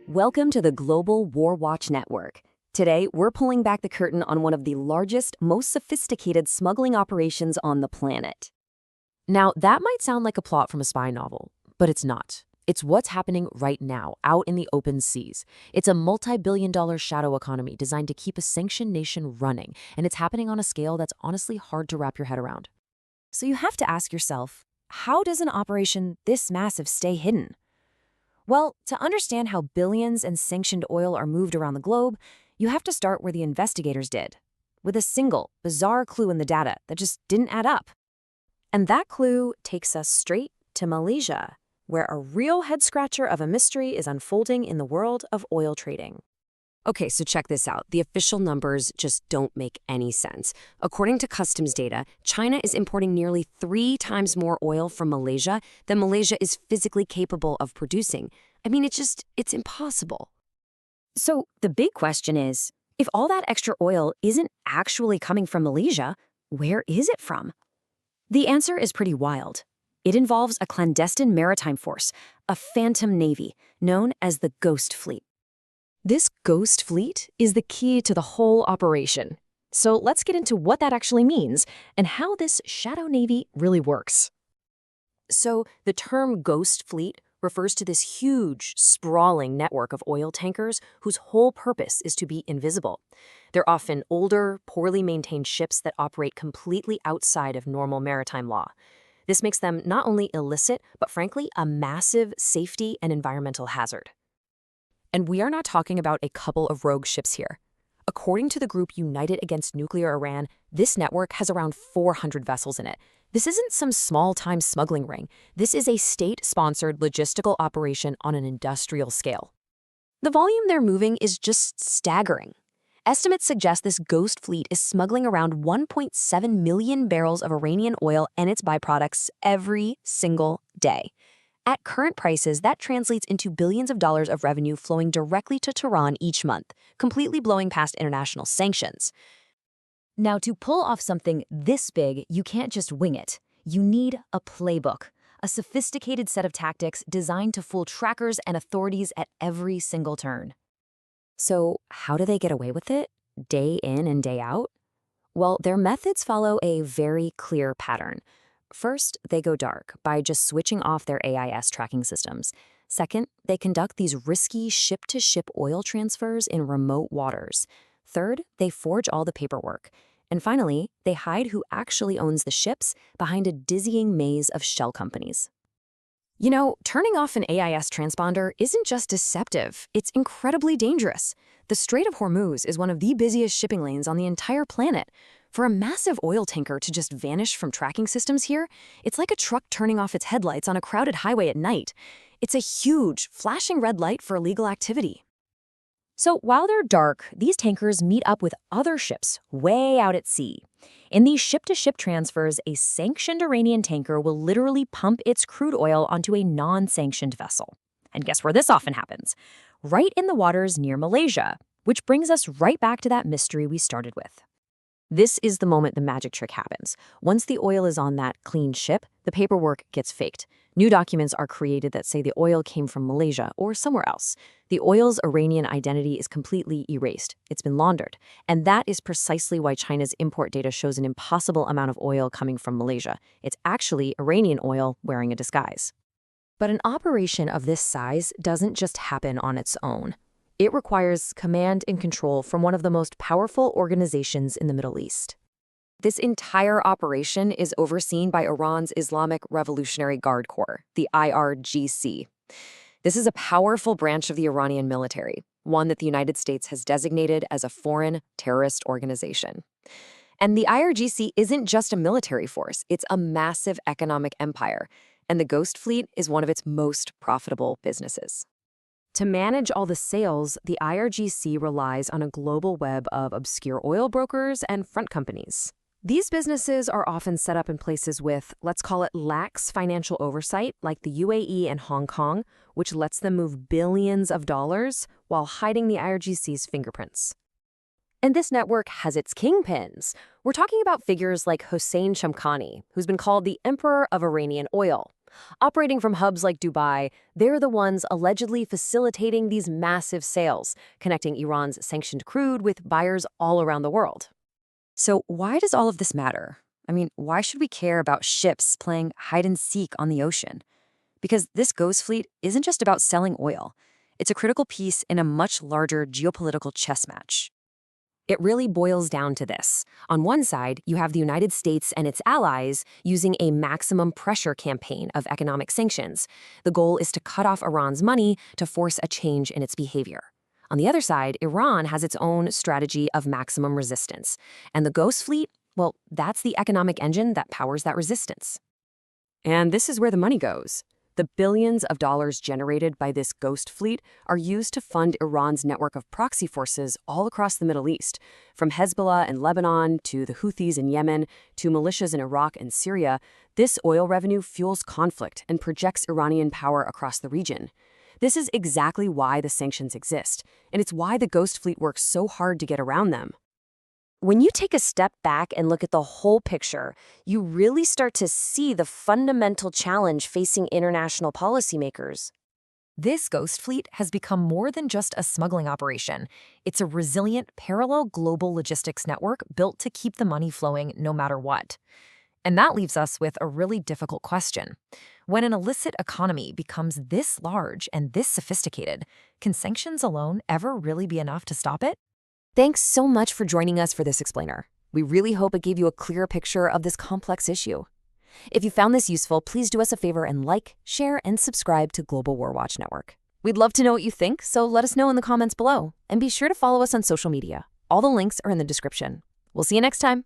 Welcome to the Global WarWatch Network. Today, we're pulling back the curtain on one of the largest, most sophisticated smuggling operations on the planet. Now, that might sound like a plot from a spy novel, but it's not. It's what's happening right now, out in the open seas. It's a multi-billion-dollar shadow economy designed to keep a sanctioned nation running, and it's happening on a scale that's honestly hard to wrap your head around. So you have to ask yourself, how does an operation this massive stay hidden? Well, to understand how billions in sanctioned oil are moved around the globe, you have to start where the investigators did, with a single, bizarre clue in the data that just didn't add up. And that clue takes us straight to Malaysia, where a real head-scratcher of a mystery is unfolding in the world of oil trading. Okay, so check this out. The official numbers just don't make any sense. According to customs data, China is importing nearly 3 times more oil from Malaysia than Malaysia is physically capable of producing. I mean, it's impossible. So the big question is, if all that extra oil isn't actually coming from Malaysia, where is it from? The answer is pretty wild. It involves a clandestine maritime force, a phantom navy, known as the Ghost Fleet. This Ghost Fleet is the key to the whole operation. So let's get into what that actually means and how this shadow navy really works. So the term Ghost Fleet refers to this huge, sprawling network of oil tankers whose whole purpose is to be invisible. They're often older, poorly maintained ships that operate completely outside of normal maritime law. This makes them not only illicit, but frankly, a massive safety and environmental hazard. And we are not talking about a couple of rogue ships here. According to the group United Against Nuclear Iran, this network has around 400 vessels in it. This isn't some small-time smuggling ring. This is a state-sponsored logistical operation on an industrial scale. The volume they're moving is just staggering. Estimates suggest this Ghost Fleet is smuggling around 1.7 million barrels of Iranian oil and its byproducts every single day. At current prices, that translates into billions of dollars of revenue flowing directly to Tehran each month, completely blowing past international sanctions. Now, to pull off something this big, you can't just wing it. You need a playbook, a sophisticated set of tactics designed to fool trackers and authorities at every single turn. So, how do they get away with it, day in and day out? Well, their methods follow a very clear pattern. First, they go dark by just switching off their AIS tracking systems. Second, they conduct these risky ship-to-ship oil transfers in remote waters. Third, they forge all the paperwork. And finally, they hide who actually owns the ships behind a dizzying maze of shell companies. You know, turning off an AIS transponder isn't just deceptive, it's incredibly dangerous. The Strait of Hormuz is one of the busiest shipping lanes on the entire planet. For a massive oil tanker to just vanish from tracking systems here, it's like a truck turning off its headlights on a crowded highway at night. It's a huge, flashing red light for illegal activity. So while they're dark, these tankers meet up with other ships way out at sea. In these ship-to-ship transfers, a sanctioned Iranian tanker will literally pump its crude oil onto a non-sanctioned vessel. And guess where this often happens? Right in the waters near Malaysia, which brings us right back to that mystery we started with. This is the moment the magic trick happens. Once the oil is on that clean ship, the paperwork gets faked. New documents are created that say the oil came from Malaysia or somewhere else. The oil's Iranian identity is completely erased. It's been laundered. And that is precisely why China's import data shows an impossible amount of oil coming from Malaysia. It's actually Iranian oil wearing a disguise. But an operation of this size doesn't just happen on its own. It requires command and control from one of the most powerful organizations in the Middle East. This entire operation is overseen by Iran's Islamic Revolutionary Guard Corps, the IRGC. This is a powerful branch of the Iranian military, one that the United States has designated as a foreign terrorist organization. And the IRGC isn't just a military force, it's a massive economic empire, and the Ghost Fleet is one of its most profitable businesses. To manage all the sales, the IRGC relies on a global web of obscure oil brokers and front companies. These businesses are often set up in places with, let's call it, lax financial oversight, like the UAE and Hong Kong, which lets them move billions of dollars while hiding the IRGC's fingerprints. And this network has its kingpins. We're talking about figures like Hossein Shamkhani, who's been called the Emperor of Iranian oil. Operating from hubs like Dubai, they're the ones allegedly facilitating these massive sales, connecting Iran's sanctioned crude with buyers all around the world. So why does all of this matter? I mean, why should we care about ships playing hide and seek on the ocean? Because this ghost fleet isn't just about selling oil. It's a critical piece in a much larger geopolitical chess match. It really boils down to this. On one side, you have the United States and its allies using a maximum pressure campaign of economic sanctions. The goal is to cut off Iran's money to force a change in its behavior. On the other side, Iran has its own strategy of maximum resistance. And the Ghost Fleet, well, that's the economic engine that powers that resistance. And this is where the money goes. The billions of dollars generated by this ghost fleet are used to fund Iran's network of proxy forces all across the Middle East, from Hezbollah in Lebanon to the Houthis in Yemen to militias in Iraq and Syria. This oil revenue fuels conflict and projects Iranian power across the region. This is exactly why the sanctions exist, and it's why the ghost fleet works so hard to get around them. When you take a step back and look at the whole picture, you really start to see the fundamental challenge facing international policymakers. This ghost fleet has become more than just a smuggling operation. It's a resilient, parallel global logistics network built to keep the money flowing no matter what. And that leaves us with a really difficult question. When an illicit economy becomes this large and this sophisticated, can sanctions alone ever really be enough to stop it? Thanks so much for joining us for this explainer. We really hope it gave you a clear picture of this complex issue. If you found this useful, please do us a favor and like, share, and subscribe to Global WarWatch Network. We'd love to know what you think, so let us know in the comments below. And be sure to follow us on social media. All the links are in the description. We'll see you next time.